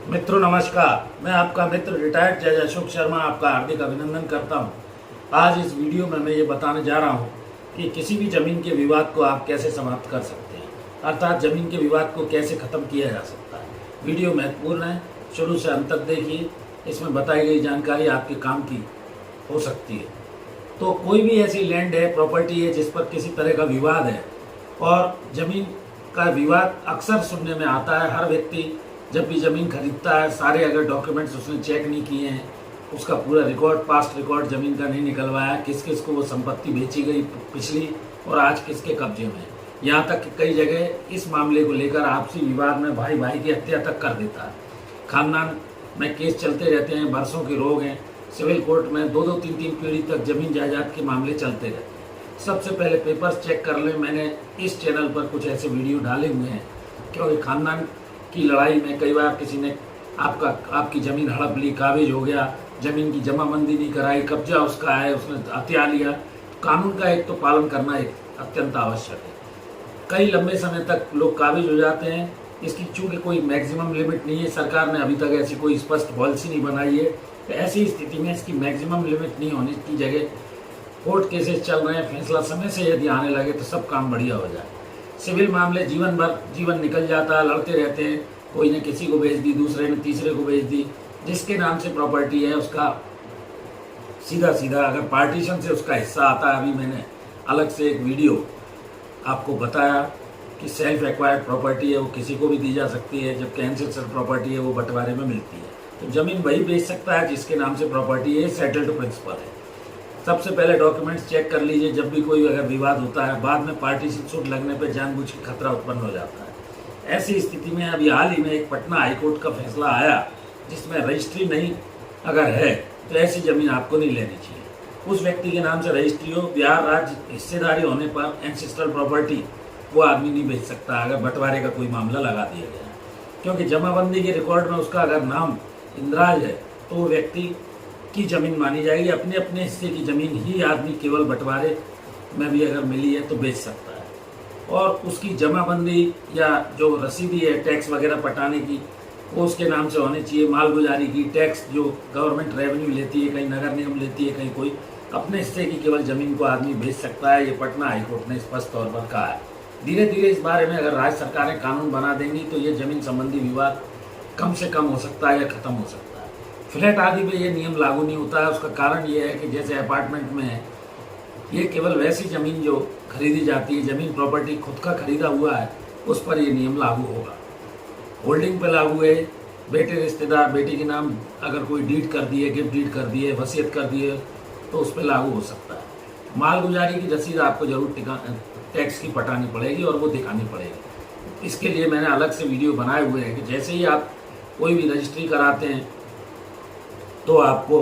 मित्रों नमस्कार, मैं आपका मित्र रिटायर्ड जज अशोक शर्मा आपका हार्दिक अभिनंदन करता हूं। आज इस वीडियो में मैं ये बताने जा रहा हूं कि किसी भी ज़मीन के विवाद को आप कैसे समाप्त कर सकते हैं, अर्थात ज़मीन के विवाद को कैसे ख़त्म किया जा सकता है। वीडियो महत्वपूर्ण है, शुरू से अंत तक देखिए। इसमें बताई गई जानकारी आपके काम की हो सकती है। तो कोई भी ऐसी लैंड है, प्रॉपर्टी है जिस पर किसी तरह का विवाद है, और ज़मीन का विवाद अक्सर सुनने में आता है। हर व्यक्ति जब भी ज़मीन खरीदता है, सारे अगर डॉक्यूमेंट्स उसने चेक नहीं किए हैं, उसका पूरा रिकॉर्ड, पास्ट रिकॉर्ड ज़मीन का नहीं निकलवाया, किस किस को वो संपत्ति बेची गई पिछली और आज किसके कब्जे में है। यहाँ तक कि कई जगह इस मामले को लेकर आपसी विवाद में भाई भाई की हत्या तक कर देता है। खानदान में केस चलते रहते हैं, बरसों के रोग हैं। सिविल कोर्ट में 2-2, 3-3 पीढ़ी तक ज़मीन जायदाद के मामले चलते रहते हैं। सबसे पहले पेपर्स चेक कर लें। मैंने इस चैनल पर कुछ ऐसे वीडियो डाले हुए हैं, क्योंकि खानदान की लड़ाई में कई बार किसी ने आपकी ज़मीन हड़प ली, काबिज हो गया, ज़मीन की जमाबंदी नहीं कराई, कब्जा उसका है, उसने हथिया लिया। कानून का एक तो पालन करना एक अत्यंत आवश्यक है। कई लंबे समय तक लोग काबिज हो जाते हैं। इसकी चूंकि कोई मैक्सिमम लिमिट नहीं है, सरकार ने अभी तक ऐसी कोई स्पष्ट पॉलिसी नहीं बनाई है, तो ऐसी स्थिति में इसकी मैक्सिमम लिमिट नहीं होने की जगह कोर्ट केसेस चल रहे हैं। फैसला समय से यदि आने लगे तो सब काम बढ़िया हो जाए। सिविल मामले जीवन निकल जाता है, लड़ते रहते हैं। कोई ने किसी को बेच दी, दूसरे ने तीसरे को बेच दी। जिसके नाम से प्रॉपर्टी है उसका सीधा सीधा अगर पार्टीशन से उसका हिस्सा आता है, अभी मैंने अलग से एक वीडियो आपको बताया कि सेल्फ एक्वायर्ड प्रॉपर्टी है वो किसी को भी दी जा सकती है, जबकि एंसेस्टर प्रॉपर्टी है वो बंटवारे में मिलती है। तो ज़मीन वही बेच सकता है जिसके नाम से प्रॉपर्टी है, सेटल्ड प्रिंसिपल है। सबसे पहले डॉक्यूमेंट्स चेक कर लीजिए जब भी कोई अगर विवाद होता है। बाद में पार्टीशन सूट लगने पर जानबूझ के खतरा उत्पन्न हो जाता है। ऐसी स्थिति में अभी हाल ही में एक पटना हाईकोर्ट का फैसला आया जिसमें रजिस्ट्री नहीं अगर है तो ऐसी ज़मीन आपको नहीं लेनी चाहिए। उस व्यक्ति के नाम से रजिस्ट्री हो, बिहार राज्य हिस्सेदारी होने पर एंसेस्ट्रल प्रॉपर्टी वो आदमी नहीं बेच सकता अगर बंटवारे का कोई मामला लगा दिया गया, क्योंकि जमाबंदी के रिकॉर्ड में उसका अगर नाम इंद्राज है तो वो व्यक्ति की ज़मीन मानी जाएगी। अपने अपने हिस्से की ज़मीन ही आदमी केवल बंटवारे में भी अगर मिली है तो बेच सकता है, और उसकी जमाबंदी या जो रसीदी है टैक्स वगैरह पटाने की वो उसके नाम से होनी चाहिए। मालगुजारी की टैक्स जो गवर्नमेंट रेवेन्यू लेती है, कहीं नगर निगम लेती है, कहीं कोई अपने हिस्से की केवल ज़मीन को आदमी बेच सकता है। ये पटना हाईकोर्ट ने स्पष्ट तौर पर कहा है। धीरे धीरे इस बारे में अगर राज्य सरकारें कानून बना देंगी तो ये ज़मीन संबंधी विवाद कम से कम हो सकता है या ख़त्म हो सकता है। फ्लैट आदि पे ये नियम लागू नहीं होता है। उसका कारण ये है कि जैसे अपार्टमेंट में है, ये केवल वैसी ज़मीन जो खरीदी जाती है, ज़मीन प्रॉपर्टी खुद का खरीदा हुआ है, उस पर ये नियम लागू होगा। होल्डिंग पे लागू है। बेटे रिश्तेदार बेटी के नाम अगर कोई डीड कर दिए, गिफ्ट डीड कर दिए, वसीयत कर दिए, तो उस पर लागू हो सकता है। मालगुजारी की रसीद आपको जरूर टैक्स की पटानी पड़ेगी और वो दिखानी पड़ेगी। इसके लिए मैंने अलग से वीडियो बनाए हुए हैं कि जैसे ही आप कोई भी रजिस्ट्री कराते हैं तो आपको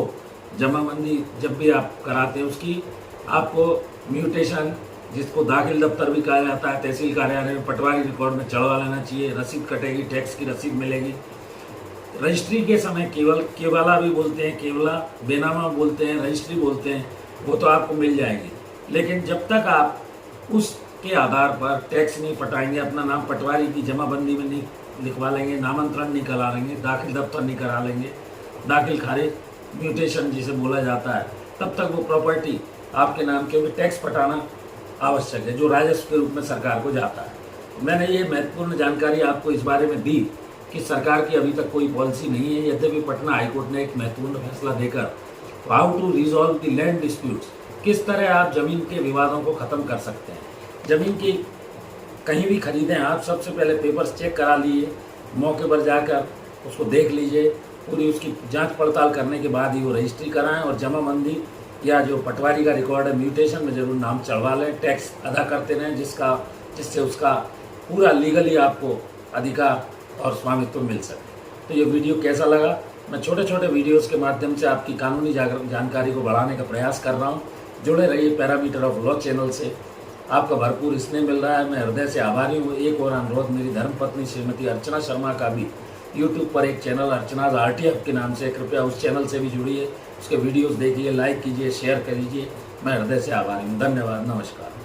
जमाबंदी जब भी आप कराते हैं उसकी आपको म्यूटेशन, जिसको दाखिल दफ्तर भी कहा जाता है, तहसील कार्यालय में पटवारी रिकॉर्ड में चढ़वा लेना चाहिए। रसीद कटेगी, टैक्स की रसीद मिलेगी। रजिस्ट्री के समय केवला भी बोलते हैं, केवला बेनामा बोलते हैं, रजिस्ट्री बोलते हैं, वो तो आपको मिल जाएगी। लेकिन जब तक आप उसके आधार पर टैक्स नहीं पटाएंगे, अपना नाम पटवारी की जमाबंदी में नहीं लिखवा लेंगे, नामांतरण नहीं करा लेंगे, दाखिल दफ्तर नहीं करा लेंगे, दाखिल खारिज म्यूटेशन जिसे बोला जाता है, तब तक वो प्रॉपर्टी आपके नाम के टैक्स पटाना आवश्यक है, जो राजस्व के रूप में सरकार को जाता है। मैंने ये महत्वपूर्ण जानकारी आपको इस बारे में दी कि सरकार की अभी तक कोई पॉलिसी नहीं है। यद्यपि पटना हाईकोर्ट ने एक महत्वपूर्ण फैसला देकर how to resolve the land disputes, किस तरह आप ज़मीन के विवादों को ख़त्म कर सकते हैं। ज़मीन की कहीं भी खरीदें आप, सबसे पहले पेपर्स चेक करा लीजिए, मौके पर जाकर उसको देख लीजिए, पूरी उसकी जांच पड़ताल करने के बाद ही वो रजिस्ट्री कराएं, और जमाबंदी या जो पटवारी का रिकॉर्ड है म्यूटेशन में ज़रूर नाम चढ़वा लें। टैक्स अदा करते रहें जिससे उसका पूरा लीगली आपको अधिकार और स्वामित्व मिल सके। तो ये वीडियो कैसा लगा? मैं छोटे छोटे वीडियोस के माध्यम से आपकी कानूनी जानकारी को बढ़ाने का प्रयास कर रहा हूँ। जुड़े रहिए पैरामीटर ऑफ लॉ चैनल से। आपका भरपूर स्नेह मिल रहा है, मैं हृदय से आभारी हूँ। एक और अनुरोध, मेरी धर्मपत्नी श्रीमती अर्चना शर्मा का भी यूट्यूब पर एक चैनल अर्चनाज RTF के नाम से, कृपया उस चैनल से भी जुड़िए, उसके वीडियोस देखिए, लाइक कीजिए, शेयर कीजिए। मैं हृदय से आभारी हूँ। धन्यवाद, नमस्कार।